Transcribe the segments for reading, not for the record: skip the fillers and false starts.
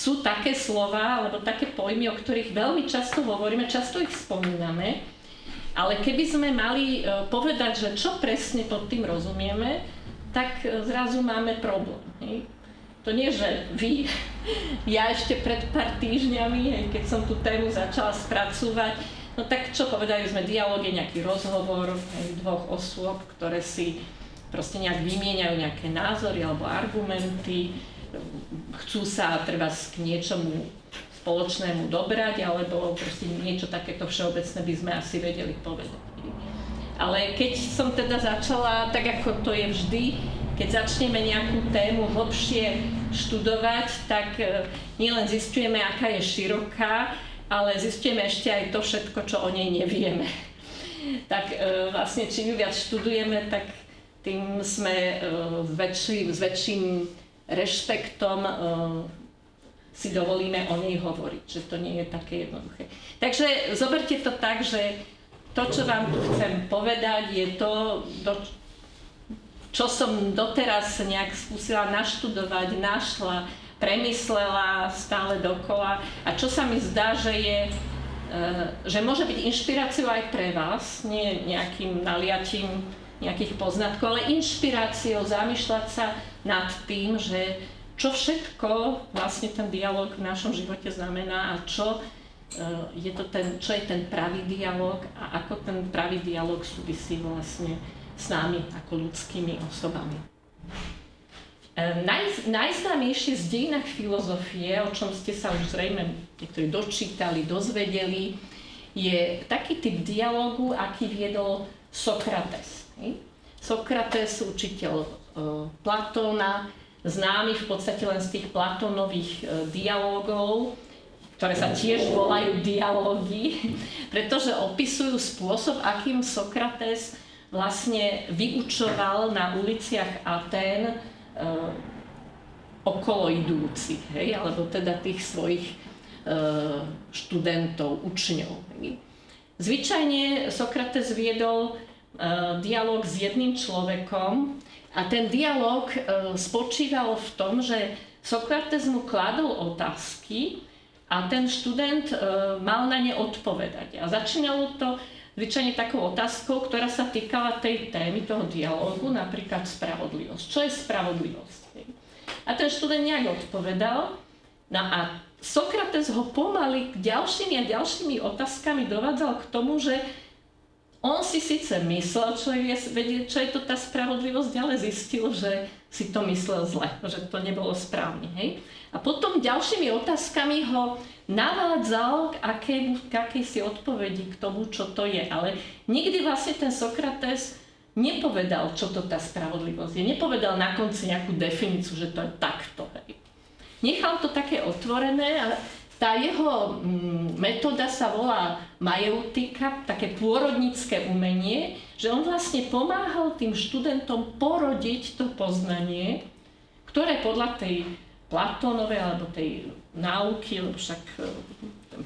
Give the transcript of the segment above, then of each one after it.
sú také slova alebo také pojmy, o ktorých veľmi často hovoríme, často ich spomíname, ale keby sme mali povedať, že čo presne pod tým rozumieme, tak zrazu máme problém. Hej? To nie, že vy, ja ešte pred pár týždňami, keď som tú tému začala spracúvať, no tak čo povedali sme, dialóg je nejaký rozhovor dvoch osôb, ktoré si proste nejak vymieňajú nejaké názory alebo argumenty, chcú sa treba k niečomu spoločnému dobrať, alebo proste niečo takéto všeobecné by sme asi vedeli povedať. Ale keď som teda začala, tak ako to je vždy, keď začneme nejakú tému hlbšie študovať, tak nielen zisťujeme, aká je široká, ale zisťujeme ešte aj to všetko, čo o nej nevieme. Tak vlastne čím ju viac študujeme, tak tým sme s väčším rešpektom si dovolíme o nej hovoriť, že to nie je také jednoduché. Takže zoberte to tak, že to, čo vám chcem povedať, je to, čo som doteraz nejak skúsila naštudovať, našla, premyslela stále dokola a čo sa mi zdá, že môže byť inšpiráciou aj pre vás, nie nejakým naliatím nejakých poznatkov, ale inšpiráciou zamýšľať sa nad tým, že čo všetko vlastne ten dialóg v našom živote znamená a čo je ten pravý dialóg a ako ten pravý dialóg súvisí vlastne s nami ako ľudskými osobami. Najznámejšie z dejinách filozofie, o čom ste sa už zrejme niektorí dočítali, dozvedeli, je taký typ dialógu, aký viedol Sokrates. Sokrates, učiteľ Platóna, známy v podstate len z tých Platónových dialógov, ktoré sa tiež volajú dialógy, pretože opisujú spôsob, akým Sokrates vlastne vyučoval na uliciach Atén okolo idúcich, alebo teda tých svojich študentov, učňov. Zvyčajne Sokrates viedol dialóg s jedným človekom a ten dialóg spočíval v tom, že Sokrates mu kladol otázky a ten študent mal na ne odpovedať. A začínalo to zvyčajne takou otázkou, ktorá sa týkala tej témy, toho dialógu, napríklad spravodlivosť. Čo je spravodlivosť? A ten študent nejak odpovedal, no a Sokrates ho pomaly ďalšími a ďalšími otázkami dovádzal k tomu, že on si síce myslel, čo je to tá spravodlivosť, ale zistil, že si to myslel zle, že to nebolo správne. Hej? A potom ďalšími otázkami ho navádzal k akejsi odpovedi k tomu, čo to je. Ale nikdy vlastne ten Sokrates nepovedal, čo to tá spravodlivosť je. Nepovedal na konci nejakú definíciu, že to je takto. Hej. Nechal to také otvorené a tá jeho metóda sa volá majeutika, také pôrodnícke umenie, že on vlastne pomáhal tým študentom porodiť to poznanie, ktoré podľa tej Platónovej alebo tej náuky, lebo však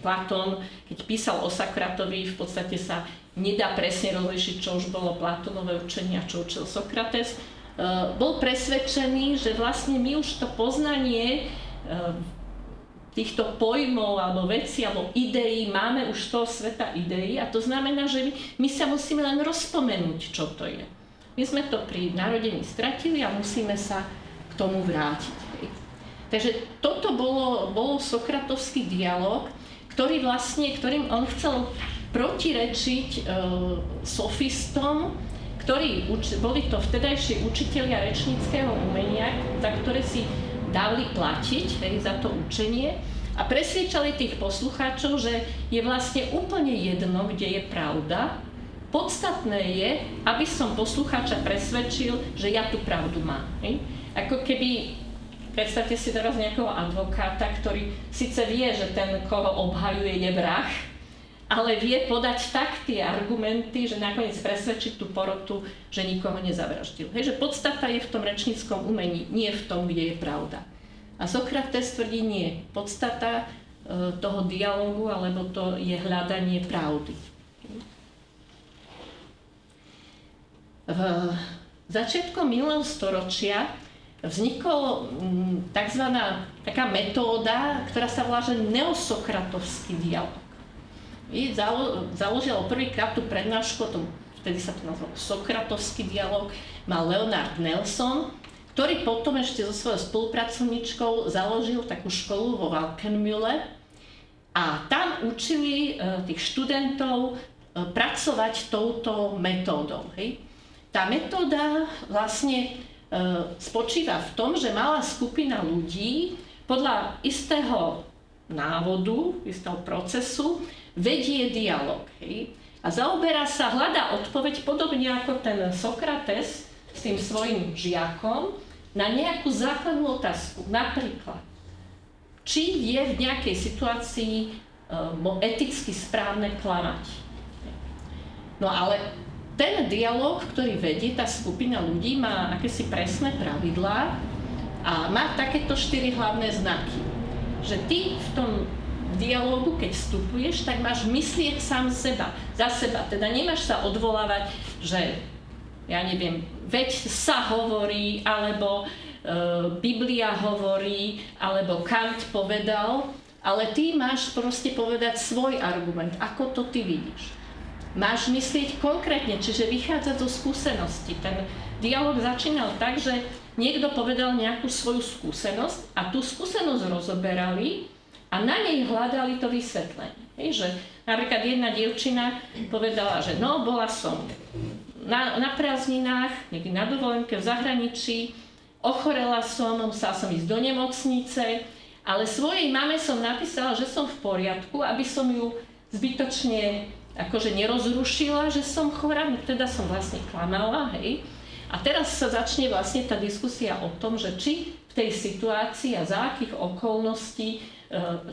Platón, keď písal o Sokratovi, v podstate sa nedá presne rozlišiť, čo už bolo Platónové učenie a čo učil Sokrates, bol presvedčený, že vlastne my už to poznanie týchto pojmov alebo vecí alebo ideí, máme už z toho sveta ideí a to znamená, že my sa musíme len rozpomenúť, čo to je. My sme to pri narodení stratili a musíme sa k tomu vrátiť. Takže toto bolo sokratovský dialóg, ktorým on chcel protirečiť sofistom, boli to vtedajšie učitelia rečníckeho umenia, za ktoré si dali platiť za to učenie a presviečali tých poslucháčov, že je vlastne úplne jedno, kde je pravda. Podstatné je, aby som poslucháča presvedčil, že ja tú pravdu mám. Ako keby, predstavte si teraz nejakého advokáta, ktorý síce vie, že ten, koho obhajuje, je vrah, ale vie podať tak tie argumenty, že nakoniec presvedčiť tú porotu, že nikoho nezavraždil. Že podstata je v tom rečníckom umení, nie v tom, kde je pravda. A Sokrates tvrdí nie. Podstata toho dialógu, alebo to je hľadanie pravdy. Začiatkom minulého storočia vznikol taká metóda, ktorá sa volá, že neosokratovský dialog. Založil prvýkrát tú prednášku, vtedy sa to nazvalo sokratovský dialog, mal Leonard Nelson, ktorý potom ešte so svojou spolupracovníčkou založil takú školu vo Valkenmühle a tam učili tých študentov pracovať touto metódou. Hej. Tá metóda vlastne spočíva v tom, že malá skupina ľudí podľa istého návodu, istého procesu vedie dialog. Hej. A zaoberá sa, hľadá odpoveď podobne ako ten Sokrates s tým svojim žiakom na nejakú základnú otázku. Napríklad, či je v nejakej situácii eticky správne klamať. No ale ten dialog, ktorý vedie tá skupina ľudí, má akési presné pravidlá a má takéto 4 hlavné znaky. Že ty v tom dialógu, keď vstupuješ, tak máš myslieť sám za seba. Teda nemáš sa odvolávať, že ja neviem, veď sa hovorí, alebo Biblia hovorí, alebo Kant povedal, ale ty máš proste povedať svoj argument, ako to ty vidíš. Máš myslieť konkrétne, čiže vychádzať zo skúsenosti. Ten dialóg začínal tak, že niekto povedal nejakú svoju skúsenosť a tú skúsenosť rozoberali a na nej hľadali to vysvetlenie. Že napríklad jedna dievčina povedala, že no, bola som na prázdninách, niekde na dovolenke v zahraničí, ochorela som, musela som ísť do nemocnice, ale svojej mame som napísala, že som v poriadku, aby som ju zbytočne akože nerozrušila, že som chorá, teda som vlastne klamala, hej. A teraz sa začne vlastne tá diskusia o tom, že či v tej situácii a za akých okolností,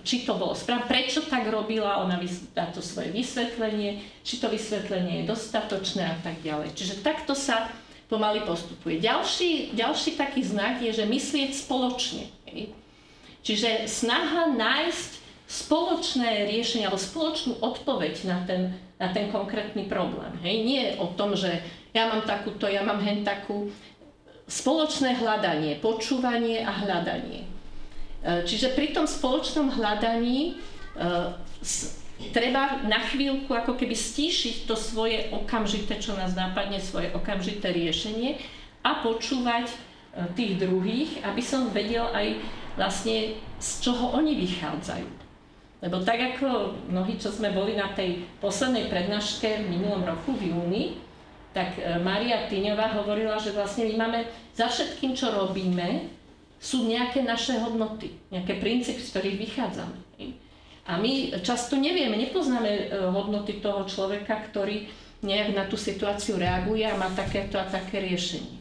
či to bolo správne, prečo tak robila, ona dá to svoje vysvetlenie, či to vysvetlenie je dostatočné a tak ďalej. Čiže takto sa pomaly postupuje. Ďalší taký znak je, že myslieť spoločne. Hej. Čiže snaha nájsť spoločné riešenie alebo spoločnú odpoveď na ten konkrétny problém. Hej. Nie o tom, že ja mám takúto, ja mám hen takú. Spoločné hľadanie, počúvanie a hľadanie. Čiže pri tom spoločnom hľadaní treba na chvíľku ako keby stíšiť to svoje okamžité, čo nás napadne, svoje okamžité riešenie a počúvať tých druhých, aby som vedel aj vlastne z čoho oni vychádzajú. Lebo tak ako mnohí, čo sme boli na tej poslednej prednáške v minulom roku v júni, tak Mária Tyňová hovorila, že vlastne my máme za všetkým, čo robíme, sú nejaké naše hodnoty, nejaké princípy, z ktorých vychádzame. A my často nevieme, nepoznáme hodnoty toho človeka, ktorý nejak na tú situáciu reaguje a má takéto a také riešenie.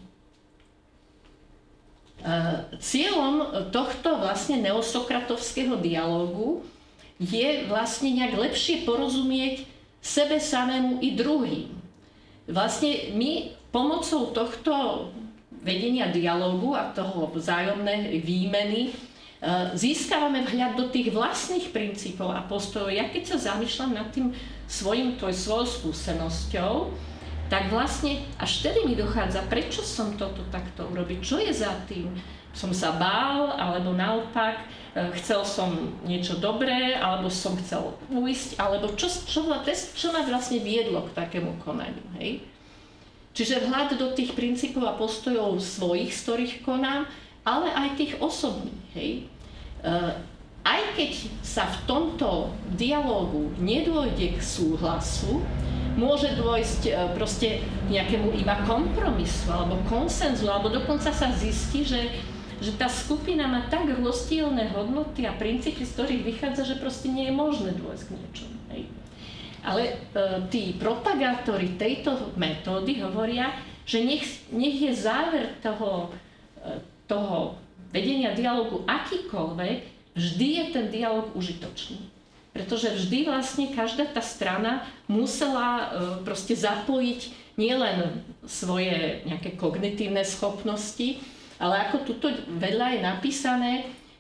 Cieľom tohto vlastne neosokratovského dialógu je vlastne nejak lepšie porozumieť sebe samému i druhým. Vlastne my pomocou tohto vedenia dialógu a toho vzájomnej výmeny získavame vhľad do tých vlastných princípov a postojov. Ja keď sa zamýšľam nad tým svojou skúsenosťou, tak vlastne až vtedy mi dochádza, prečo som toto takto urobiť, čo je za tým. Som sa bál, alebo naopak, chcel som niečo dobré, alebo som chcel uísť, alebo čo ma vlastne viedlo k takému konaniu. Hej? Čiže vhľad do tých princípov a postojov svojich, z ktorých konám, ale aj tých osobných. Hej? Aj keď sa v tomto dialógu nedôjde k súhlasu, môže dôjsť proste k nejakému iba kompromisu alebo konsenzu, alebo dokonca sa zistí, že tá skupina má tak rozdielne hodnoty a princípy, z ktorých vychádza, že proste nie je možné dôjsť k niečomu. Hej? Ale tí propagátori tejto metódy hovoria, že nech je záver toho vedenia dialógu akýkoľvek, vždy je ten dialóg užitočný. Pretože vždy vlastne každá tá strana musela proste zapojiť nielen svoje nejaké kognitívne schopnosti, ale ako tuto vedľa je napísané,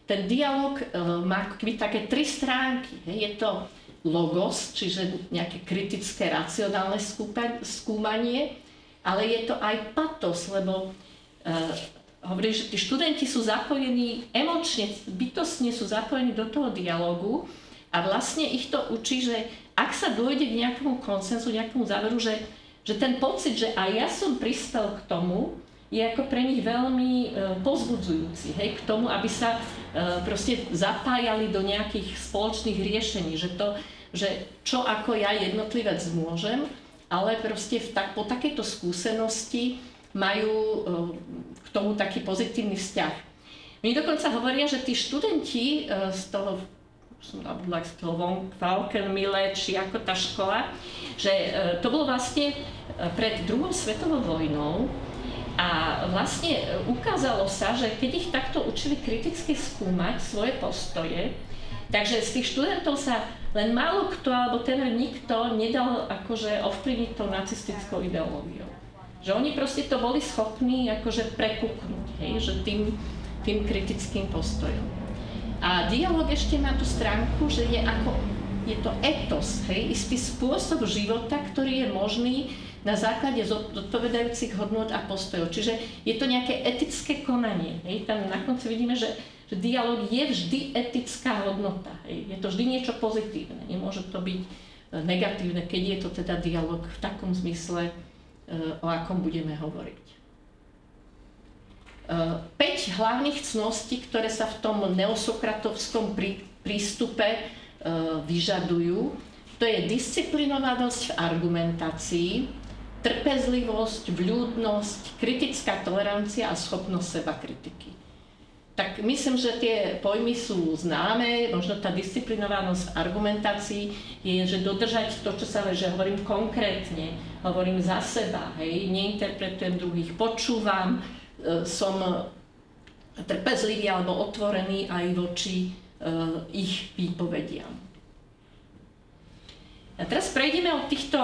ten dialóg má také 3 stránky. Je to logos, čiže nejaké kritické, racionálne skúmanie, ale je to aj patos, lebo hovorí, že tí študenti sú zapojení emočne, bytostne sú zapojení do toho dialógu a vlastne ich to učí, že ak sa dôjde k nejakému konsenzu, nejakému záveru, že ten pocit, že aj ja som prispel k tomu, je ako pre nich veľmi povzbudzujúci, hej, k tomu, aby sa proste zapájali do nejakých spoločných riešení, že čo ako ja jednotlivec môžem, ale proste po takejto skúsenosti majú k tomu taký pozitívny vzťah. Oni dokonca hovoria, že tí študenti z toho von Falkenmille, či ako tá škola, že to bolo vlastne pred druhou svetovou vojnou a vlastne ukázalo sa, že keď ich takto učili kriticky skúmať svoje postoje, takže z tých študentov sa len málo kto, alebo teda nikto nedal akože ovplyvniť tou nacistickou ideológiou. Že oni proste to boli schopní akože prekúknuť, hej, že tým kritickým postojom. A dialóg ešte má tú stránku, že je to etos, hej, istý spôsob života, ktorý je možný na základe zodpovedajúcich hodnôt a postojov. Čiže je to nejaké etické konanie. Hej. Tam na konci vidíme, že dialóg je vždy etická hodnota. Hej. Je to vždy niečo pozitívne. Nemôže to byť negatívne, keď je to teda dialóg v takom zmysle, o akom budeme hovoriť. 5 hlavných cností, ktoré sa v tom neosokratovskom prístupe vyžadujú, to je disciplinovanosť v argumentácii, trpezlivosť, vľúdnosť, kritická tolerancia a schopnosť sebakritiky. Tak myslím, že tie pojmy sú známe, možno tá disciplinovanosť v argumentácii je, že dodržať to, čo sa že hovorím konkrétne, hovorím za seba, hej, neinterpretujem druhých, počúvam, som trpezlivý alebo otvorený aj voči ich výpovediam. A teraz prejdeme od týchto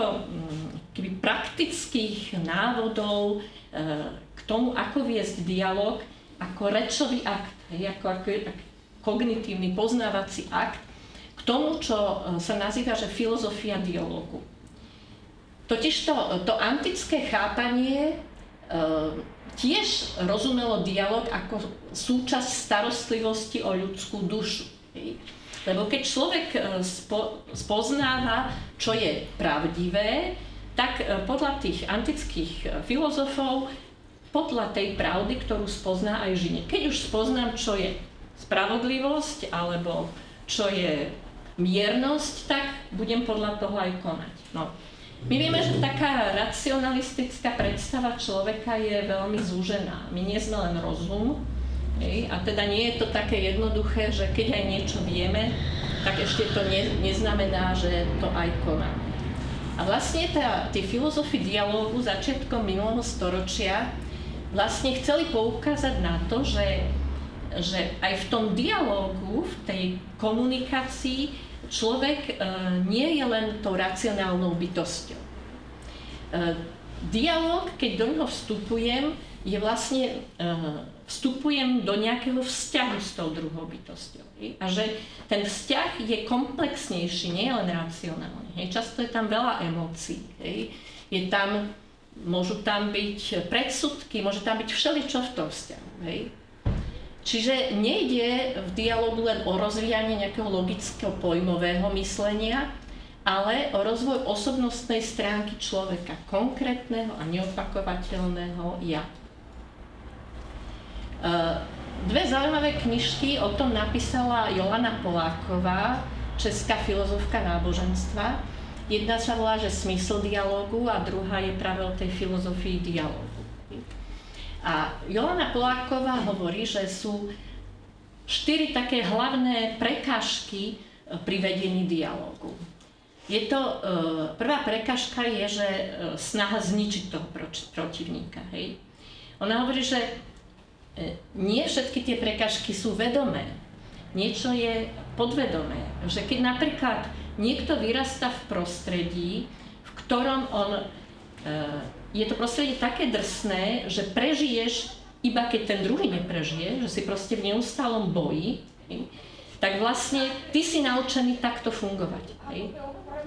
praktických návodov k tomu, ako viesť dialog ako rečový akt, ako kognitívny poznávací akt, k tomu, čo sa nazýva, že filozofia dialógu. Totiž to antické chápanie tiež rozumelo dialog ako súčasť starostlivosti o ľudskú dušu. Lebo keď človek spoznáva, čo je pravdivé, tak podľa tých antických filozofov, podľa tej pravdy, ktorú spozná, aj žije. Keď už spoznám, čo je spravodlivosť, alebo čo je miernosť, tak budem podľa toho aj konať. No. My vieme, že taká racionalistická predstava človeka je veľmi zúžená. My nie sme len rozum, a teda nie je to také jednoduché, že keď aj niečo vieme, tak ešte to neznamená, že to aj konáme. A vlastne tí filozofi dialógu začiatkom minulého storočia vlastne chceli poukázať na to, že aj v tom dialógu, v tej komunikácii, človek nie je len tou racionálnou bytosťou. Dialóg, keď do neho vstupujem, je vlastne vstupujem do nejakého vzťahu s tou druhou bytosťou. A že ten vzťah je komplexnejší, nie je len racionálny. Často je tam veľa emócií. Môžu tam byť predsudky, môže tam byť všeličo v tom vzťahu. Čiže nejde v dialógu len o rozvíjanie nejakého logického pojmového myslenia, ale o rozvoj osobnostnej stránky človeka, konkrétneho a neopakovateľného ja. Dve zaujímavé knižky o tom napísala Jolana Poláková, česká filozofka náboženstva. Jedna sa volá, že Smysl dialógu a druhá je práve o tej filozofii dialógu. A Jolana Poláková hovorí, že sú 4 také hlavné prekážky pri vedení dialógu. Prvá prekážka je, že snaha zničiť toho protivníka. Hej. Ona hovorí, že nie všetky tie prekážky sú vedomé. Niečo je podvedomé. Že keď napríklad niekto vyrastá v prostredí, v ktorom je to prostredie také drsné, že prežiješ iba keď ten druhý neprežije, že si proste v neustálom boji, tak vlastne ty si naučený takto fungovať.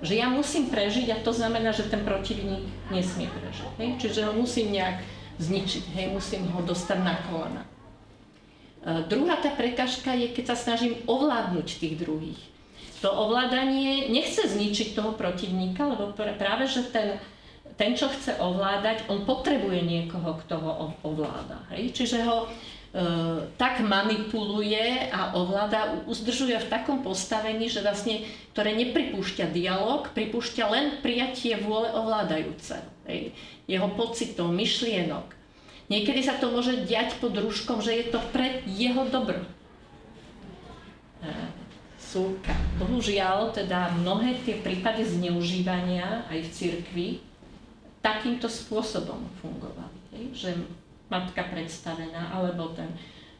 Že ja musím prežiť a to znamená, že ten protivník nesmie prežiť. Čiže ho musím nejak zničiť, hej, musím ho dostať na kolena. Druhá tá prekážka je, keď sa snažím ovládnuť tých druhých. To ovládanie nechce zničiť toho protivníka, lebo práve, že ten, čo chce ovládať, on potrebuje niekoho, kto ho ovláda. Hej? Čiže ho tak manipuluje a ovláda, udržuje v takom postavení, že vlastne, ktoré nepripúšťa dialog, pripúšťa len prijatie vôle ovládajúceho. Hej? Jeho pocitov, myšlienok. Niekedy sa to môže diať pod rúškom, že je to pre jeho dobro. Súka. Bohužiaľ, teda mnohé tie prípady zneužívania aj v cirkvi takýmto spôsobom fungovali. Že matka predstavená, alebo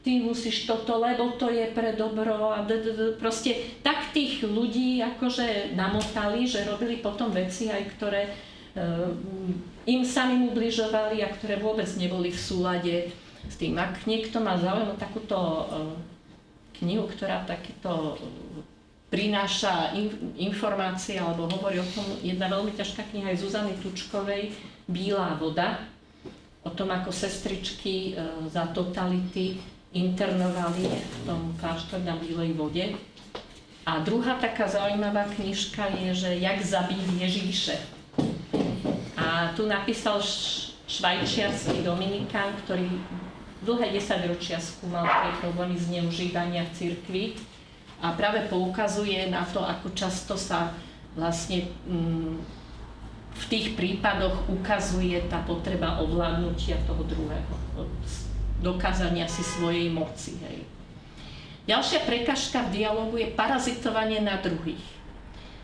ty musíš toto, lebo to je pre dobro a proste tak tých ľudí akože namotali, že robili potom veci aj, ktoré im samým ubližovali a ktoré vôbec neboli v súlade s tým. Ak niekto má záujem o takúto knihu, ktorá takéto prináša informácie alebo hovorí o tom, jedna veľmi ťažká kniha je Zuzany Tučkovej Bílá voda, o tom, ako sestričky za totality internovali v tom kláštore na Bílej vode. A druhá taká zaujímavá knižka je, že Jak zabiť Ježíše. A tu napísal švajčiarsky Dominikán, ktorý dlhé 10 ročia skúmal tie problémy zneužívania v cirkvi a práve poukazuje na to, ako často sa vlastne v tých prípadoch ukazuje tá potreba ovládnutia toho druhého, dokázania si svojej moci. Hej. Ďalšia prekažka v dialogu je parazitovanie na druhých.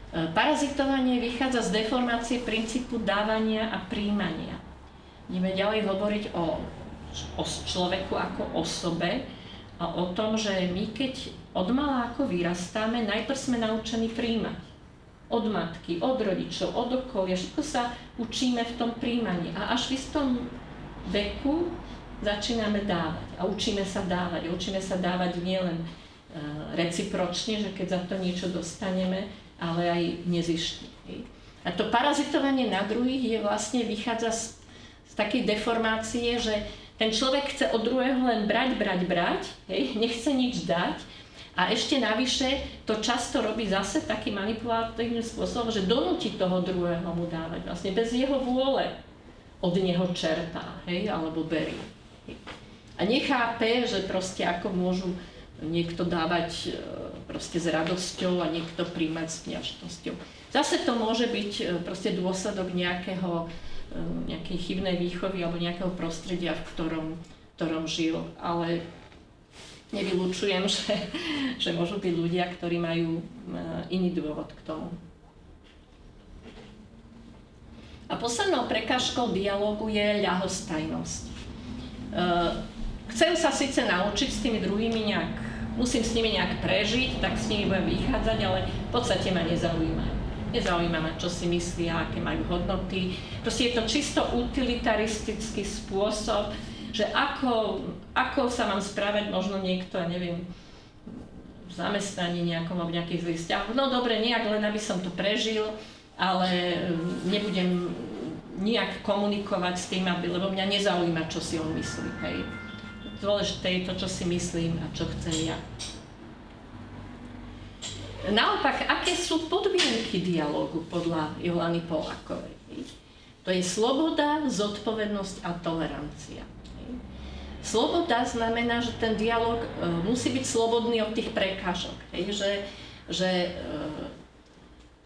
Parazitovanie vychádza z deformácie princípu dávania a príjmania. Ideme ďalej hovoriť o človeku ako osobe a o tom, že my keď odmala ako vyrastáme, najprv sme naučení príjmať. Od matky, od rodičov, od okolia, všetko sa učíme v tom príjmaní. A až v istom veku začíname dávať a učíme sa dávať. Učíme sa dávať nielen recipročne, že keď za to niečo dostaneme, ale aj nezištne. A to parazitovanie na druhých je vlastne vychádza z takej deformácie, že ten človek chce od druhého len brať, hej, nechce nič dať a ešte navyše to často robí zase taký manipulatívnym spôsobom, že donúti toho druhého mu dávať, vlastne bez jeho vôle od neho čerpá, hej, alebo berie. A nechápe, že proste ako môžu niekto dávať proste s radosťou a niekto príjmať s vďačnosťou. Zase to môže byť proste dôsledok nejakej chybnej výchovy alebo nejakého prostredia, v ktorom žil. Ale nevylučujem, že môžu byť ľudia, ktorí majú iný dôvod k tomu. A poslednou prekážkou dialógu je ľahostajnosť. Chcem sa síce naučiť s tými druhými musím s nimi nejak prežiť, tak s nimi budem vychádzať, ale v podstate ma nezaujímajú. Nezaujíma ma, čo si myslia, aké majú hodnoty. Proste je to čisto utilitaristický spôsob, že ako sa mám správať, možno niekto, ja neviem, v zamestnaní nejakom, alebo nejakých zlých vzťahoch. No dobre, nejak len aby som to prežil, ale nebudem nijak komunikovať s tým, lebo mňa nezaujíma, čo si on myslí. Hej. Dôležité je to, čo si myslím a čo chcem ja. Naopak, aké sú podmienky dialógu podľa Johany Polákovej? To je sloboda, zodpovednosť a tolerancia. Sloboda znamená, že ten dialóg musí byť slobodný od tých prekážok.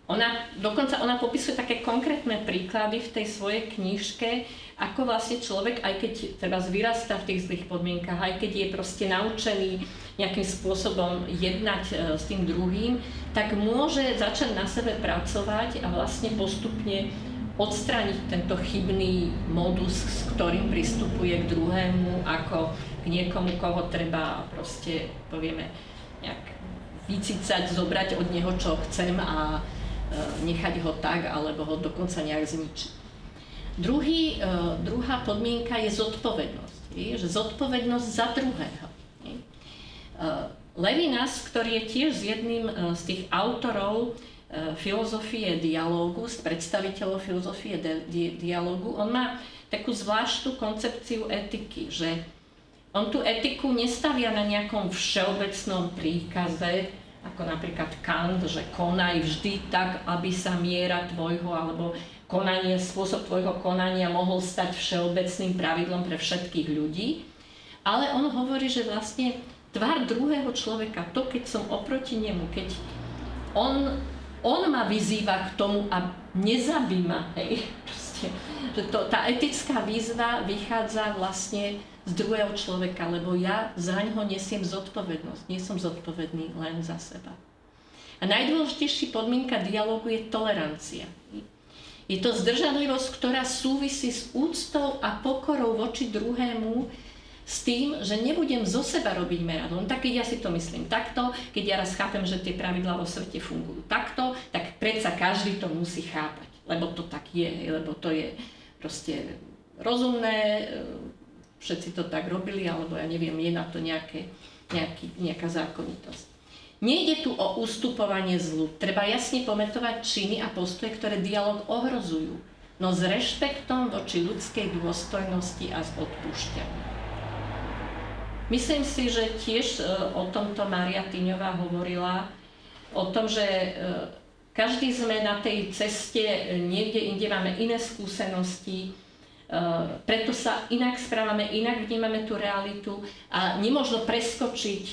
Ona popisuje také konkrétne príklady v tej svojej knižke, ako vlastne človek, aj keď treba vyrastá v tých zlých podmienkach, aj keď je proste naučený nejakým spôsobom jednať s tým druhým, tak môže začať na sebe pracovať a vlastne postupne odstrániť tento chybný modus, s ktorým pristupuje k druhému, ako k niekomu, koho treba proste, povieme, nejak vycicať, zobrať od neho, čo chcem a nechať ho tak, alebo ho dokonca nejak zničiť. Druhá podmienka je zodpovednosť. Že zodpovednosť za druhého. Levinas, ktorý je tiež jedným z tých autorov filozofie dialógu, z predstaviteľov filozofie dialógu, on má takú zvláštnu koncepciu etiky, že on tú etiku nestavia na nejakom všeobecnom príkaze, ako napríklad Kant, že konaj vždy tak, aby sa miera tvojho, alebo konanie, spôsob tvojho konania mohol stať všeobecným pravidlom pre všetkých ľudí. Ale on hovorí, že vlastne tvár druhého človeka, to keď som oproti nemu, keď on ma vyzýva k tomu a nezabí ma, hej, proste, že tá etická výzva vychádza vlastne z druhého človeka, lebo ja zaňho nesiem zodpovednosť, nie som zodpovedný len za seba. A najdôležitejšia podmienka dialógu je tolerancia. Je to zdržanlivosť, ktorá súvisí s úctou a pokorou voči druhému, s tým, že nebudem zo seba robiť meradlo. Tak keď ja si to myslím takto, keď ja raz chápem, že tie pravidlá vo svete fungujú takto, tak predsa každý to musí chápať, lebo to tak je, lebo to je proste rozumné, všetci to tak robili, alebo ja neviem, je na to nejaká zákonitosť. Nejde tu o ustupovanie zlu. Treba jasne pometovať činy a postoje, ktoré dialóg ohrozujú, no s rešpektom voči ľudskej dôstojnosti a s odpúšťaním. Myslím si, že tiež o tomto Mária Tyňová hovorila, o tom, že každý sme na tej ceste, niekde inde máme iné skúsenosti, preto sa inak správame, inak vnímame tú realitu a nemôžno preskočiť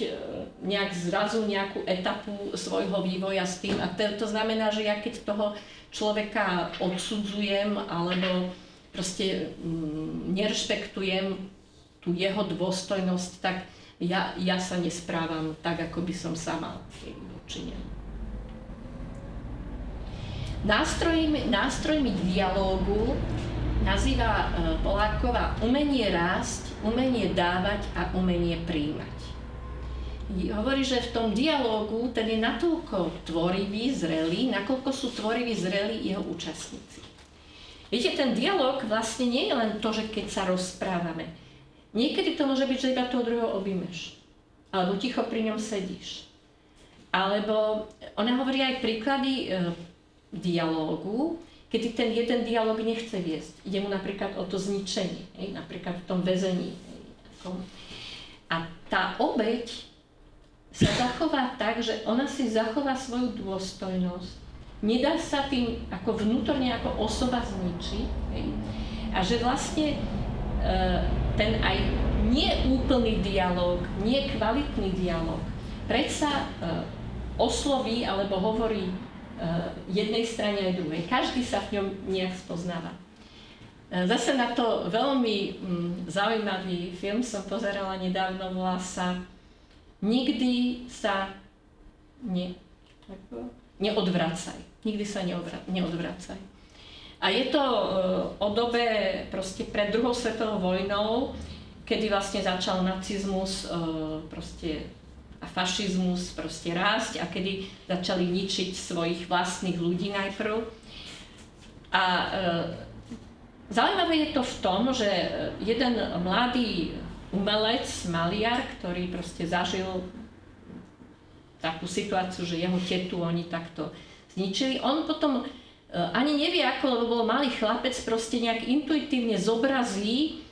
nejak zrazu nejakú etapu svojho vývoja s tým. A to znamená, že ja keď toho človeka odsudzujem alebo proste nerešpektujem tú jeho dôstojnosť, tak ja sa nesprávam tak, ako by som sa mal voči nemu. Nástrojmi dialógu nazýva Poláková umenie rásť, umenie dávať a umenie prijímať. Hovorí, že v tom dialógu ten je natoľko tvorivý, zrelý, nakoľko sú tvoriví, zrelí jeho účastníci. Viete, ten dialóg vlastne nie je len to, že keď sa rozprávame. Niekedy to môže byť, že iba toho druhého objímeš, alebo ticho pri ňom sedíš. Alebo ona hovorí aj príklady dialógu, kedy ten jeden dialóg nechce viesť. Ide mu napríklad o to zničenie, napríklad v tom väzení. A tá obeť sa zachová tak, že ona si zachová svoju dôstojnosť, nedá sa tým ako vnútorne ako osoba zničiť, a že vlastne ten aj neúplný dialóg, nie kvalitný dialóg, predsa osloví alebo hovorí jednej strane aj druhej. Každý sa v ňom nejak spoznáva. Zase na to veľmi zaujímavý film som pozerala nedávno, volá sa Nikdy sa neodvracaj. Nikdy sa neodvracaj. A je to o dobe proste pred druhou svetovou vojnou, kedy vlastne začal nacizmus a fašizmus rásť a kedy začali ničiť svojich vlastných ľudí najprv. A zaujímavé je to v tom, že jeden mladý umelec, maliar, ktorý proste zažil takú situáciu, že jeho tetu oni takto zničili, on potom ani nevie ako, lebo bol malý chlapec, proste nejak intuitívne zobrazí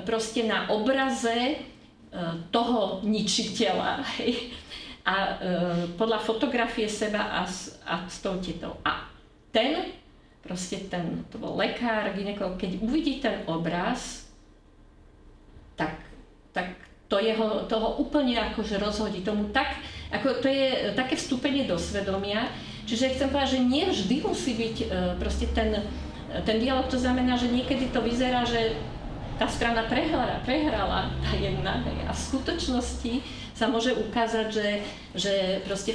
proste na obraze toho ničiteľa. A podľa fotografie seba a s tou tetou. A to bol lekár, gynekolog, keď uvidí ten obraz, tak toho úplne akože rozhodí. Tomu tak, ako to je také vstúpenie do svedomia. Čiže chcem povedať, že nie vždy musí byť proste ten dialog, to znamená, že niekedy to vyzerá, že tá strana prehrala tá jedna, a v skutočnosti sa môže ukázať, že proste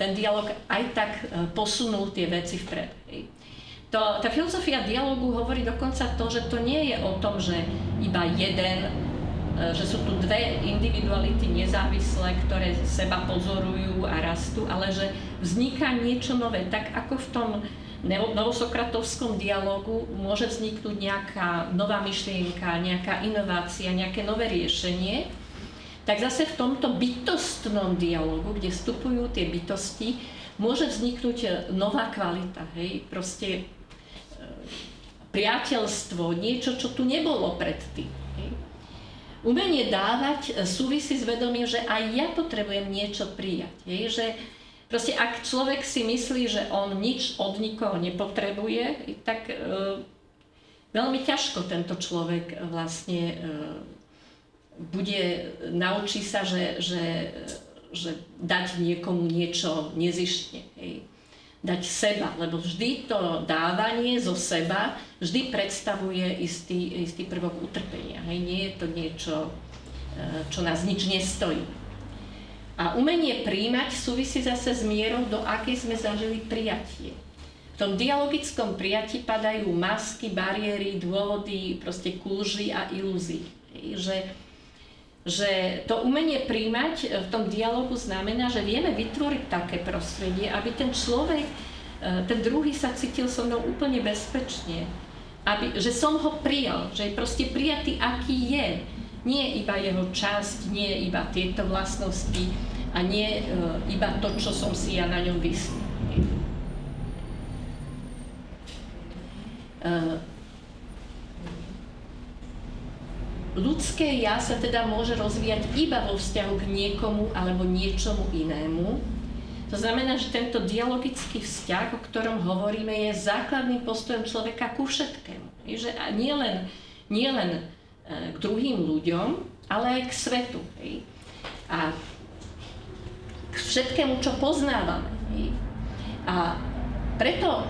ten dialog aj tak posunul tie veci vpred. Tá filozofia dialogu hovorí dokonca to, že to nie je o tom, že iba že sú tu dve individuality nezávislé, ktoré seba pozorujú a rastú, ale že vzniká niečo nové. Tak ako v tom novosokratovskom dialógu môže vzniknúť nejaká nová myšlienka, nejaká inovácia, nejaké nové riešenie, tak zase v tomto bytostnom dialogu, kde vstupujú tie bytosti, môže vzniknúť nová kvalita, hej, proste priateľstvo, niečo, čo tu nebolo predtým. Hej. Umenie dávať súvisí s vedomím, že aj ja potrebujem niečo prijať, hej, že proste ak človek si myslí, že on nič od nikoho nepotrebuje, tak veľmi ťažko tento človek vlastne naučí sa, že dať niekomu niečo nezištne, hej. Dať seba, lebo vždy to dávanie zo seba vždy predstavuje istý prvok utrpenia. Hej. Nie je to niečo, čo nás nič nestojí. A umenie prijímať súvisí zase s mierou, do akej sme zažili prijatie. V tom dialogickom prijatí padajú masky, bariéry, dôvody, proste kúži a ilúzií. Že to umenie prijímať v tom dialogu znamená, že vieme vytvoriť také prostredie, aby ten človek, ten druhý sa cítil so mnou úplne bezpečne. Že som ho prijal, že je proste prijatý, aký je. Nie iba jeho časť, nie iba tieto vlastnosti a nie iba to, čo som si ja na ňom vyslal. Ľudské ja sa teda môže rozvíjať iba vo vzťahu k niekomu alebo niečomu inému. To znamená, že tento dialogický vzťah, o ktorom hovoríme, je základným postojom človeka ku všetkému. Že nie len k druhým ľuďom, ale aj k svetu. A k všetkému, čo poznávame. A preto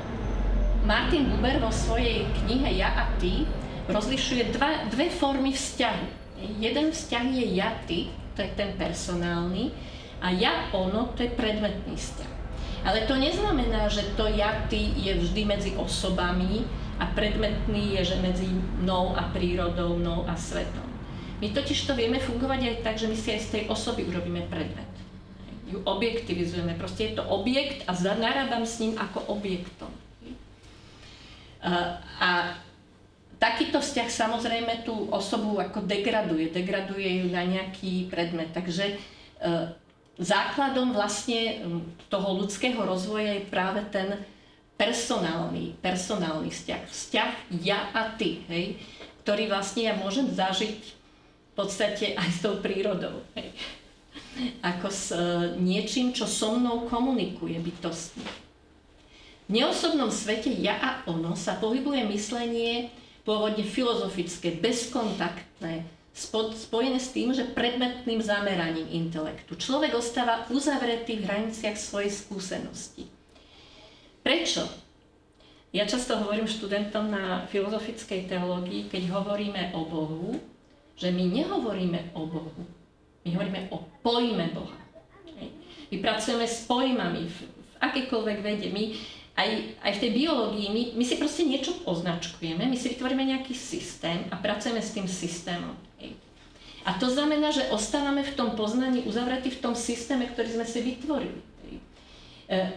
Martin Buber vo svojej knihe Ja a ty rozlišuje dve formy vzťahu. Jeden vzťah je ja, ty, to je ten personálny, a ja, ono, to je predmetný vzťah. Ale to neznamená, že to ja, ty je vždy medzi osobami a predmetný je, že medzi mnou a prírodou, mnou a svetom. My totiž to vieme fungovať aj tak, že my si aj z tej osoby urobíme predmet. Ju objektivizujeme, proste je to objekt a narábam s ním ako objektom. A takýto vzťah samozrejme tú osobu ako degraduje ju na nejaký predmet. Takže základom vlastne toho ľudského rozvoja je práve ten personálny vzťah. Vzťah ja a ty, hej, ktorý vlastne ja môžem zažiť v podstate aj s tou prírodou. Hej. Ako s niečím, čo so mnou komunikuje bytostne. V neosobnom svete ja a ono sa pohybuje myslenie pôvodne filozofické, bezkontaktné, spojené s tým, že predmetným zameraním intelektu. Človek ostáva uzavretý v hraniciach svojej skúsenosti. Prečo? Ja často hovorím študentom na filozofickej teológii, keď hovoríme o Bohu, že my nehovoríme o Bohu, my hovoríme o pojme Boha. My pracujeme s pojmami v akejkoľvek vede. Aj v tej biológii my si proste niečo označkujeme, my si vytvoríme nejaký systém a pracujeme s tým systémom. A to znamená, že ostávame v tom poznaní uzavretí v tom systéme, ktorý sme si vytvorili.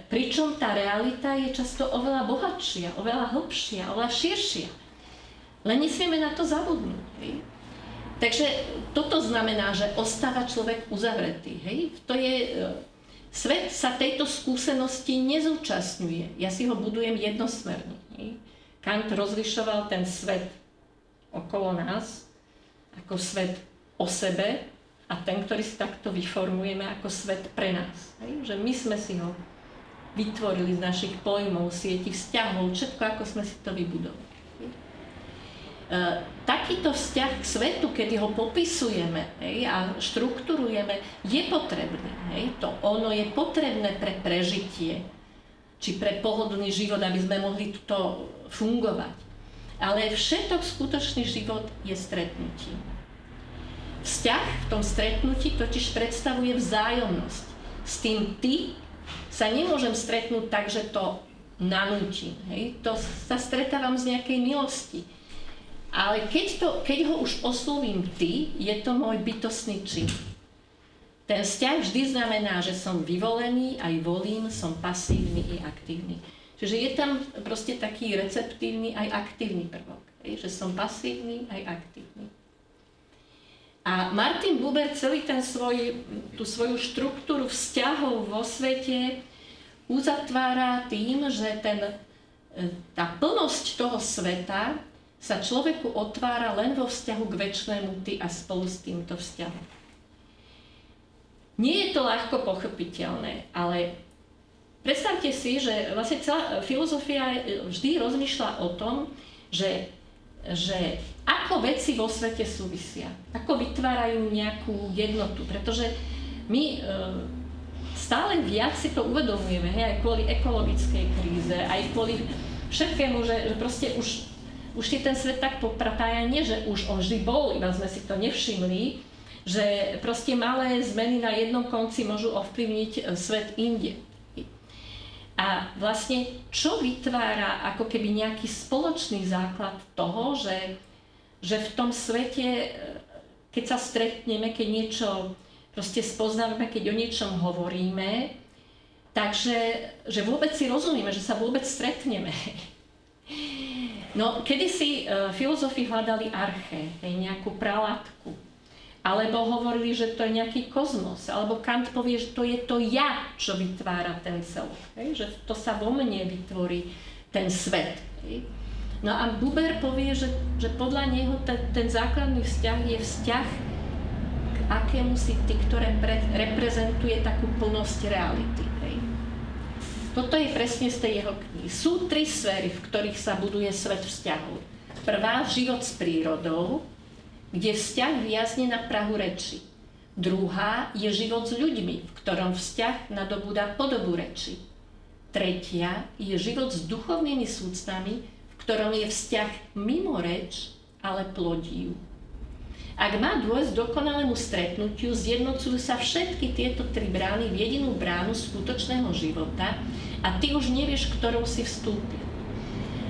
Pričom tá realita je často oveľa bohatšia, oveľa hlbšia, oveľa širšia. Len nesmieme na to zabudnúť. Takže toto znamená, že ostáva človek uzavretý. Svet sa tejto skúsenosti nezúčastňuje. Ja si ho budujem jednosmerne. Kant rozlišoval ten svet okolo nás ako svet o sebe a ten, ktorý si takto vyformujeme ako svet pre nás. Že my sme si ho vytvorili z našich pojmov, sieti vzťahov, všetko, ako sme si to vybudovali. Takýto vzťah k svetu, kedy ho popisujeme a štruktúrujeme, je potrebný. To ono je potrebné pre prežitie, či pre pohodlný život, aby sme mohli tuto fungovať. Ale všetok skutočný život je stretnutím. Vzťah v tom stretnutí totiž predstavuje vzájomnosť. S tým ty sa nemôžem stretnúť tak, že to nanútim. To sa stretávam z nejakej milosti. Ale keď ho už oslovím ty, je to môj bytostný čin. Ten vzťah vždy znamená, že som vyvolený, aj volím, som pasívny i aktívny. Čiže je tam proste taký receptívny aj aktívny prvok. Že som pasívny aj aktívny. A Martin Buber celý tú svoju štruktúru vzťahov vo svete uzatvára tým, že tá plnosť toho sveta sa človeku otvára len vo vzťahu k večnému ty a spolu s týmto vzťahom. Nie je to ľahko pochopiteľné, ale predstavte si, že vlastne celá filozofia vždy rozmýšľa o tom, že ako veci vo svete súvisia, ako vytvárajú nejakú jednotu, pretože my stále viac si to uvedomujeme, aj kvôli ekologickej kríze, aj kvôli všetkému, že proste už je ten svet tak poprapájaný, že už on vždy bol, iba sme si to nevšimli, že proste malé zmeny na jednom konci môžu ovplyvniť svet inde. A vlastne, čo vytvára ako keby nejaký spoločný základ toho, že v tom svete, keď sa stretneme, keď niečo proste spoznávame, keď o niečom hovoríme, takže že vôbec si rozumieme, že sa vôbec stretneme. No, kedysi filozofi hľadali arché, nejakú pralátku. Alebo hovorili, že to je nejaký kozmos, alebo Kant povie, že to je to ja, čo vytvára ten celok, že to sa vo mne vytvorí ten svet. No a Buber povie, že podľa neho ten základný vzťah je vzťah k akémusi ty, ktoré reprezentuje takú plnosť reality. Toto je presne z tej jeho knihy. Sú 3 sféry, v ktorých sa buduje svet vzťahov. Prvá, život s prírodou, kde vzťah viazne na prahu reči. Druhá je život s ľuďmi, v ktorom vzťah nadobúda podobu reči. Tretia je život s duchovnými súcnami, v ktorom je vzťah mimo reč, ale plodí ju. Ak má dôjsť dokonalému stretnutiu, zjednocujú sa všetky tieto 3 brány v jedinú bránu skutočného života a ty už nevieš, ktorou si vstúpil.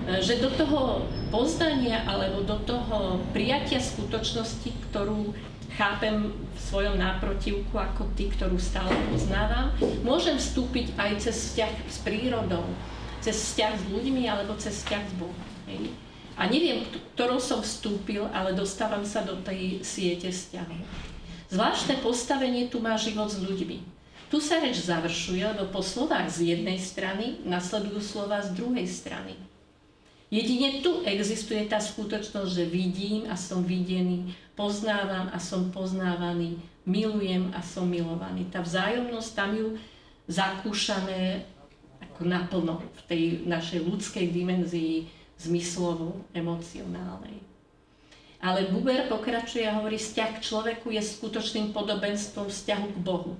Že do toho poznania alebo do toho prijatia skutočnosti, ktorú chápem v svojom náprotivku ako ty, ktorú stále poznávam, môžem vstúpiť aj cez vzťah s prírodou, cez vzťah s ľuďmi alebo cez vzťah s Bohom. A neviem, ktorou som vstúpil, ale dostávam sa do tej siete vzťahov. Zvláštne postavenie tu má život s ľuďmi. Tu sa reč završuje, lebo po slovách z jednej strany nasledujú slová z druhej strany. Jedine tu existuje tá skutočnosť, že vidím a som videný, poznávam a som poznávaný, milujem a som milovaný. Tá vzájomnosť, tam ju zakúšame ako naplno v tej našej ľudskej dimenzii zmyslovú, emocionálnej. Ale Buber pokračuje a hovorí, vzťah k človeku je skutočným podobenstvom vzťahu k Bohu.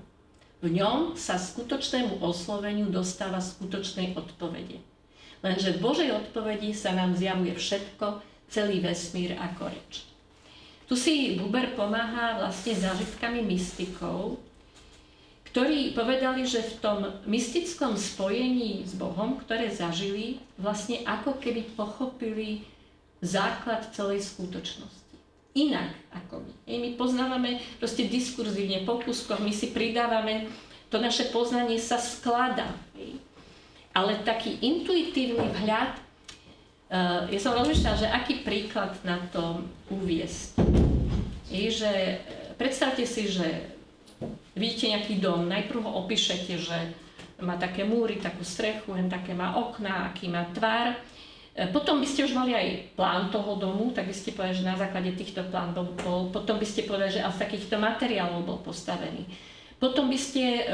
V ňom sa skutočnému osloveniu dostáva skutočnej odpovede. Lenže v Božej odpovedi sa nám zjavuje všetko, celý vesmír ako reč. Tu si Buber pomáha vlastne zážitkami mystikov, ktorí povedali, že v tom mystickom spojení s Bohom, ktoré zažili, vlastne ako keby pochopili základ celej skutočnosti. Inak ako my. My poznávame proste diskurzívne po kúskoch, my si pridávame, to naše poznanie sa skladá. Ale taký intuitívny vhľad, ja som rozmýšľala, že aký príklad na to uviesť. Že predstavte si, že vidíte nejaký dom, najprv ho opíšete, že má také múry, takú strechu, také má okná, aký má tvar. Potom by ste už mali aj plán toho domu, tak by ste povedali, že na základe týchto plánov bol, potom by ste povedali, že z takýchto materiálov bol postavený. Potom by ste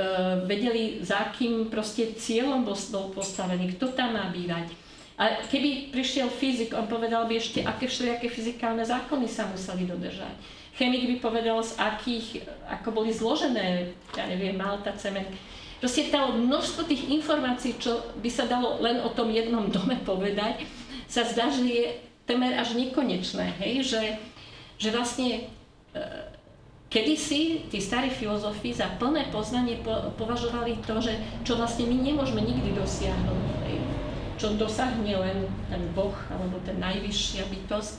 vedeli, za akým proste cieľom bol postavený, kto tam má bývať. A keby prišiel fyzik, on povedal by ešte, aké všelijaké fyzikálne zákony sa museli dodržať. Chemik by povedal, z akých, ako boli zložené, ja neviem, malta, cement. Proste to množstvo tých informácií, čo by sa dalo len o tom jednom dome povedať, sa zdá, že je temer až nekonečné, hej? Že vlastne kedysi tí starí filozofi za plné poznanie považovali to, že čo vlastne my nemôžeme nikdy dosiahnuť, čo dosahne len ten Boh alebo ten najvyššia bytosť,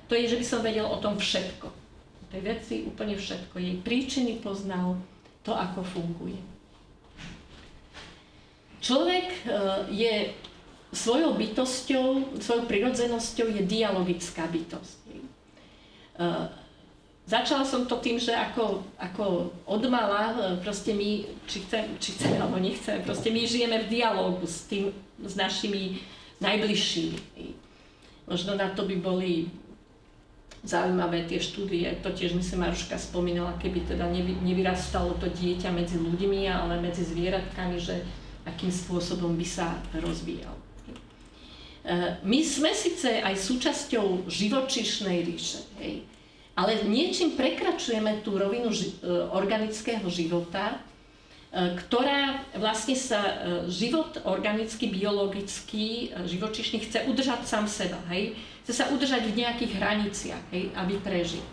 to je, že by som vedel o tom všetko. O tej veci úplne všetko. Jej príčiny poznal, to ako funguje. Človek je svojou bytosťou, svojou prirodzenosťou je dialogická bytosť. začala som to tým, že ako odmala, proste my, či chceme alebo nechceme, proste my žijeme v dialógu s našimi najbližšími. Možno na to by boli zaujímavé tie štúdie, to tiež myslím Maruška spomínala, keby teda nevyrastalo to dieťa medzi ľuďmi, ale medzi zvieratkami, že akým spôsobom by sa rozvíjal. My sme síce aj súčasťou živočíšnej ríše, hej, ale niečím prekračujeme tú rovinu organického života, ktorá vlastne sa život organický, biologický, živočíšny chce udržať sám seba, hej? Chce sa udržať v nejakých hraniciach, hej? Aby prežil.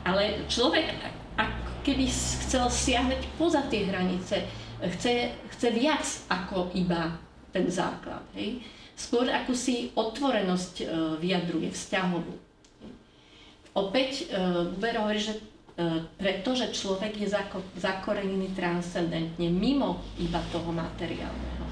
Ale človek, ak keby chcel siahnuť poza tie hranice, chce viac ako iba ten základ, hej? Skôr akúsi otvorenosť vyjadruje, vzťahovú. Opäť Buber hovorí, že pretože človek je zakorenený transcendentne, mimo iba toho materiálneho.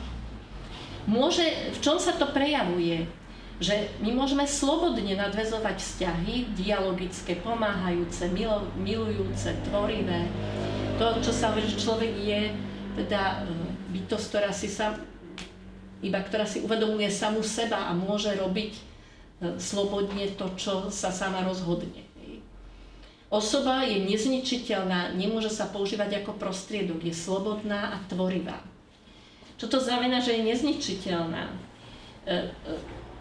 V čom sa to prejavuje? Že my môžeme slobodne nadväzovať vzťahy, dialogické, pomáhajúce, milujúce, tvorivé. To, čo sa hovorí, že človek je teda bytosť, ktorá si uvedomuje samú seba a môže robiť slobodne to, čo sa sama rozhodne. Osoba je nezničiteľná, nemôže sa používať ako prostriedok, je slobodná a tvorivá. Čo to znamená, že je nezničiteľná?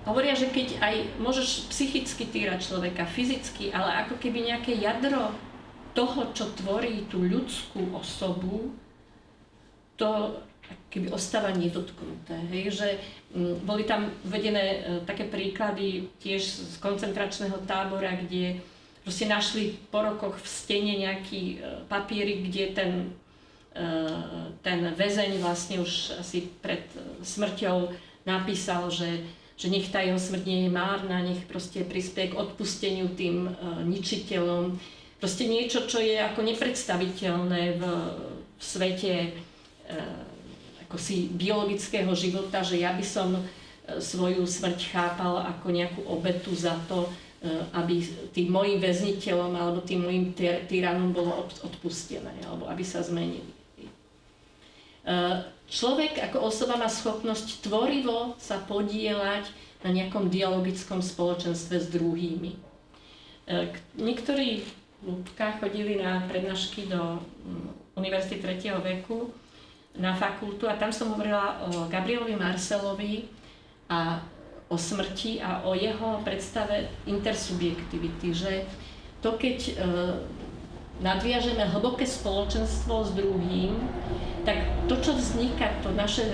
Hovoria, že keď aj môžeš psychicky týrať človeka, fyzicky, ale ako keby nejaké jadro toho, čo tvorí tú ľudskú osobu, to keby ostáva nedotknuté. Hej? Že boli tam uvedené také príklady tiež z koncentračného tábora, kde proste našli po rokoch v stene nejaký papierik, kde ten väzeň vlastne už asi pred smrťou napísal, že nech tá jeho smrť nie je márna, nech proste prispieje k odpusteniu tým ničiteľom. Proste niečo, čo je ako nepredstaviteľné v svete ako si biologického života, že ja by som svoju smrť chápal ako nejakú obetu za to, aby tým mojim väzniteľom alebo tým mojim tyranom bolo odpustené, alebo aby sa zmenili. Človek ako osoba má schopnosť tvorivo sa podieľať na nejakom dialogickom spoločenstve s druhými. Niektorí ľudka chodili na prednášky do Univerzity 3. veku na fakultu a tam som hovorila o Gabrielovi Marcelovi a o smrti a o jeho predstave intersubjektivity, že to keď nadviažeme hlboké spoločenstvo s druhým, tak to, čo vzniká, to naše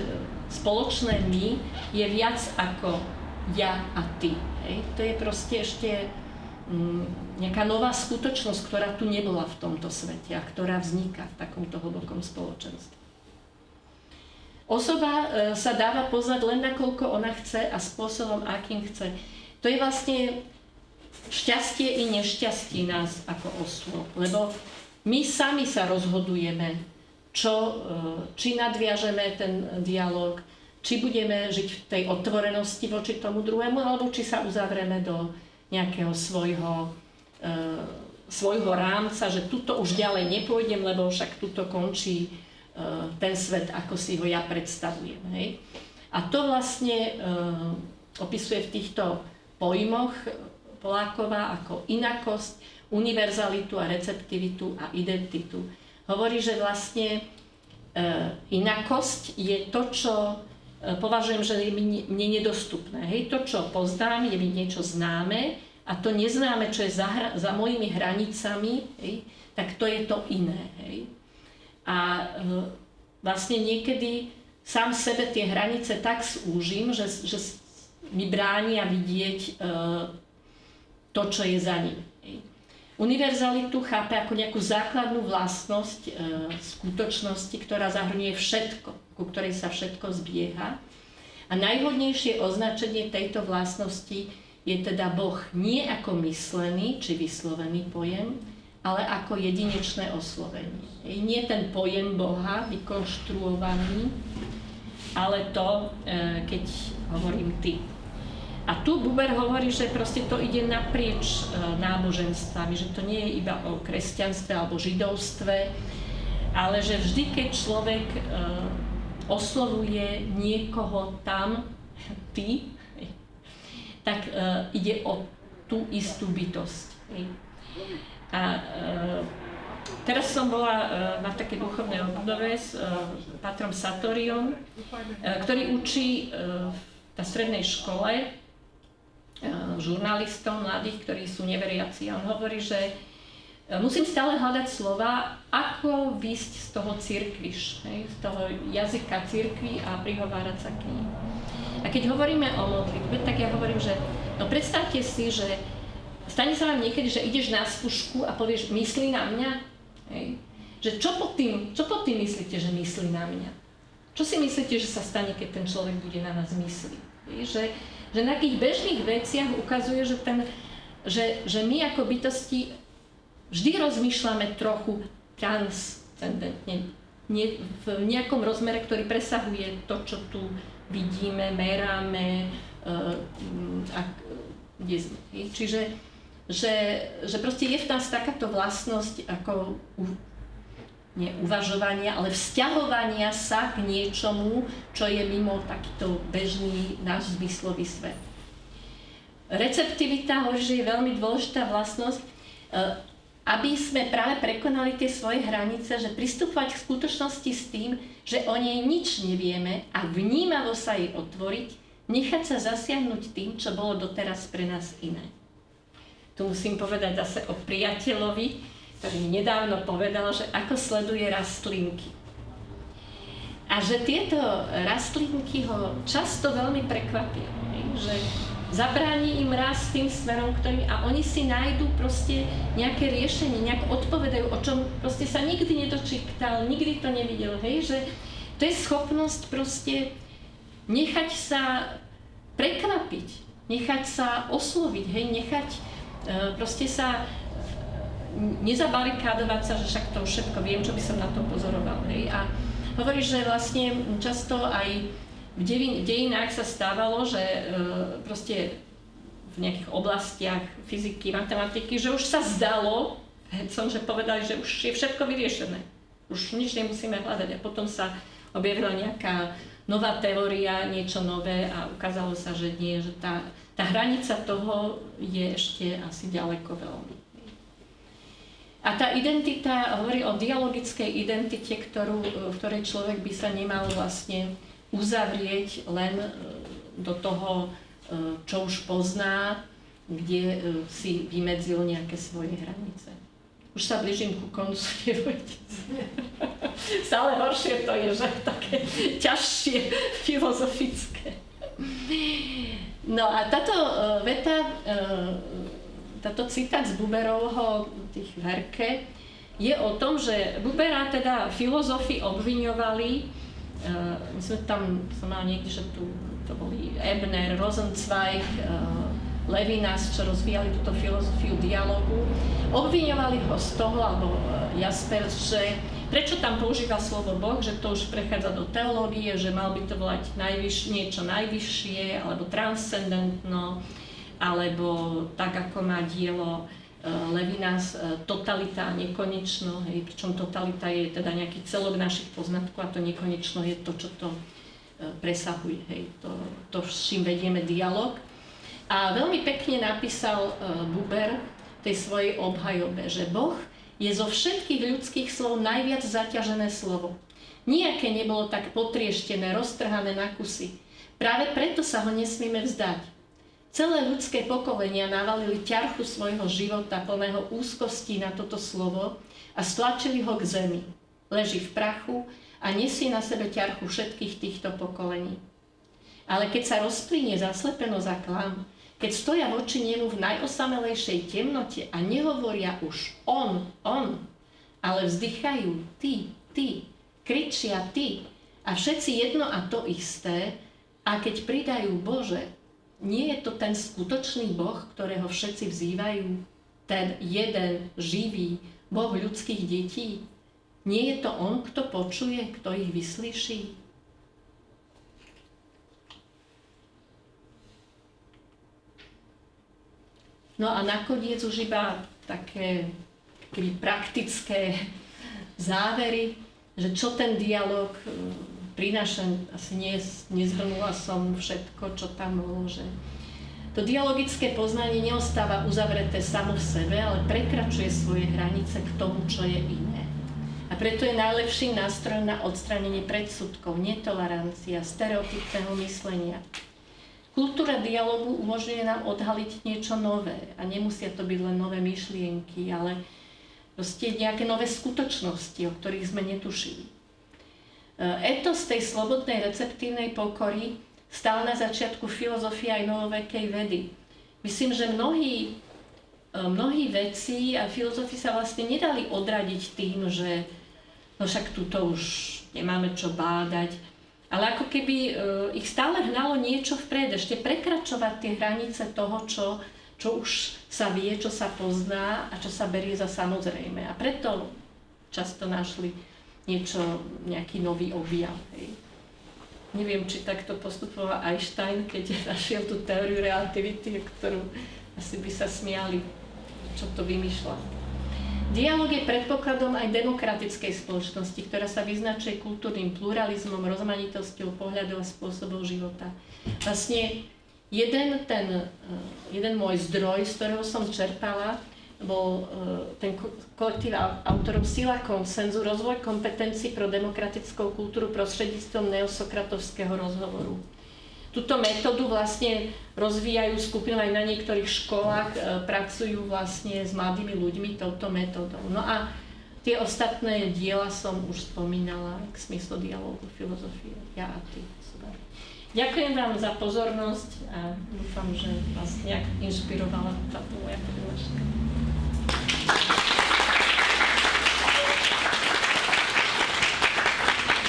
spoločné my, je viac ako ja a ty. Hej? To je proste ešte nejaká nová skutočnosť, ktorá tu nebola v tomto svete a ktorá vzniká v takomto hlbokom spoločenstve. Osoba sa dáva poznať len nakoľko ona chce a spôsobom, akým chce. To je vlastne šťastie i nešťastie nás ako osôb, lebo my sami sa rozhodujeme, či nadviažeme ten dialog, či budeme žiť v tej otvorenosti voči tomu druhému, alebo či sa uzavrieme do nejakého svojho rámca, že tuto už ďalej nepôjdem, lebo však tuto končí ten svet, ako si ho ja predstavujem. Hej? A to vlastne opisuje v týchto pojmoch Poláková ako inakosť, univerzalitu a receptivitu a identitu. Hovorí, že vlastne inakosť je to, čo považujem, že je mne nedostupné. Hej? To, čo poznám, je mi niečo známe a to neznáme, čo je za mojimi hranicami, hej? Tak to je to iné. Hej? A vlastne niekedy sám sebe tie hranice tak zúžim, že mi bránia vidieť to, čo je za ním. Univerzalitu chápe ako nejakú základnú vlastnosť skutočnosti, ktorá zahrňuje všetko, ku ktorej sa všetko zbieha. A najvhodnejšie označenie tejto vlastnosti je teda Boh nie ako myslený či vyslovený pojem, ale ako jedinečné oslovenie. Nie ten pojem Boha vykonštruovaný, ale to, keď hovorím ty. A tu Buber hovorí, že proste to ide naprieč náboženstvami, že to nie je iba o kresťanstve alebo židovstve, ale že vždy, keď človek oslovuje niekoho tam, ty, tak ide o tú istú bytosť. A teraz som bola na také duchovnej obnove s Patrom Sartoriom, ktorý učí na strednej škole žurnalistov mladých, ktorí sú neveriaci. A on hovorí, že musím stále hľadať slova, ako výsť z toho cirkviš, z toho jazyka cirkvi a prihovárať sa k ním. A keď hovoríme o modlitbe, tak ja hovorím, že no predstavte si, že stane sa vám niekedy, že ideš na skúšku a povieš, myslí na mňa? Hej. Že čo pod tým myslíte, že myslí na mňa? Čo si myslíte, že sa stane, keď ten človek bude na nás myslieť? Že na takých bežných veciach ukazuje, že my ako bytosti vždy rozmýšľame trochu transcendentne, v nejakom rozmere, ktorý presahuje to, čo tu vidíme, meráme, kde sme. Čiže že proste je v nás takáto vlastnosť ako nie uvažovania, ale vzťahovania sa k niečomu, čo je mimo takýto bežný náš zmyslový svet. Receptivita hovorí, že je veľmi dôležitá vlastnosť, aby sme práve prekonali tie svoje hranice, že pristupovať k skutočnosti s tým, že o nej nič nevieme a vnímavo sa jej otvoriť, nechať sa zasiahnuť tým, čo bolo doteraz pre nás iné. Tu musím povedať zase o priateľovi, ktorý mi nedávno povedal, že ako sleduje rastlinky. A že tieto rastlinky ho často veľmi prekvapia, že zabráni im rásť tým smerom, ktorým a oni si nájdú proste nejaké riešenie, nejak odpovedajú, o čom proste sa nikdy nedočítal, nikdy to nevidel, hej, že to je schopnosť proste nechať sa prekvapiť, nechať sa osloviť, hej, nechať proste sa nezabarikádovať sa, že však to všetko viem, čo by som na to pozoroval. Hej. A hovorí, že vlastne často aj v dejinách sa stávalo, že proste v nejakých oblastiach fyziky, matematiky, že už sa zdalo, vedcom, že povedali, že už je všetko vyriešené. Už nič nemusíme hľadať. A potom sa objavila nejaká nová teória, niečo nové a ukázalo sa, že nie, že tá hranica toho je ešte asi ďaleko veľmi. A tá identita hovorí o dialogickej identite, v ktorej človek by sa nemal vlastne uzavrieť len do toho, čo už pozná, kde si vymedzil nejaké svoje hranice. Už sa blížim ku koncu, nebojte sa. Stále horšie to je, že také ťažšie filozofické. No a táto veta, táto citát z Buberovho tých Verke je o tom, že Bubera teda filozofi obviňovali, my sme tam, som mal niekde, že tu to boli Ebner, Rosenzweig, Levinas, čo rozvíjali túto filozofiu dialogu, obviňovali ho z toho, alebo Jaspers, že prečo tam používa slovo Boh, že to už prechádza do teológie, že mal by to volať niečo najvyššie, alebo transcendentno, alebo tak, ako má dielo Levinas, totalita a nekonečno, hej, pričom totalita je teda nejaký celok našich poznatkov a to nekonečno je to, čo to presahuje, hej, to s čím vedieme dialog. A veľmi pekne napísal Buber v tej svojej obhajobe, že Boh je zo všetkých ľudských slov najviac zaťažené slovo. Nijaké nebolo tak potrieštené, roztrhané na kusy. Práve preto sa ho nesmieme vzdať. Celé ľudské pokolenia navalili ťarchu svojho života plného úzkosti na toto slovo a stlačili ho k zemi. Leží v prachu a nesie na sebe ťarchu všetkých týchto pokolení. Ale keď sa rozplynie zaslepenosť a klam, keď stoja voči nemu v najosamelejšej temnote a nehovoria už on, ale vzdychajú ty, kričia ty a všetci jedno a to isté, a keď pridajú Bože, nie je to ten skutočný Boh, ktorého všetci vzývajú, ten jeden živý Boh ľudských detí? Nie je to on, kto počuje, kto ich vyslíši? No a nakoniec už iba také praktické závery, že čo ten dialog prináša, asi nezhrnula som všetko, čo tam bolo, že to dialogické poznanie neostáva uzavreté samo v sebe, ale prekračuje svoje hranice k tomu, čo je iné. A preto je najlepším nástrojom na odstránenie predsudkov, netolerancia, stereotypného myslenia. Kultúra dialogu umožňuje nám odhaliť niečo nové a nemusia to byť len nové myšlienky, ale proste nejaké nové skutočnosti, o ktorých sme netušili. Etos tej slobodnej receptívnej pokory stál na začiatku filozofie aj novovekej vedy. Myslím, že mnohí vedci a filozofi sa vlastne nedali odradiť tým, že no však tuto už nemáme čo bádať, ale ako keby ich stále hnalo niečo vpred, ešte prekračovať tie hranice toho, čo už sa vie, čo sa pozná a čo sa berie za samozrejme. A preto často našli nejaký nový objav. Hej. Neviem, či takto postupoval Einstein, keď našiel tú teóriu relativity, ktorú asi by sa smiali, čo to vymýšľa. Dialóg je predpokladom aj demokratickej spoločnosti, ktorá sa vyznačuje kultúrnym pluralizmom, rozmanitosťou pohľadov a spôsobov života. Vlastne jeden môj zdroj, z ktorého som čerpala, bol ten kolektív autorov Sila konsenzu, rozvoj kompetencií pro demokratickou kultúru prostredníctvom neosokratovského rozhovoru. Túto metódu vlastne rozvíjajú skupinu aj na niektorých školách, pracujú vlastne s mladými ľuďmi touto metódou. No a tie ostatné diela som už spomínala k smyslu dialógu, filozofie, ja a ty. Ďakujem vám za pozornosť a dúfam, že vás nejak inšpirovala táto moja prednáška.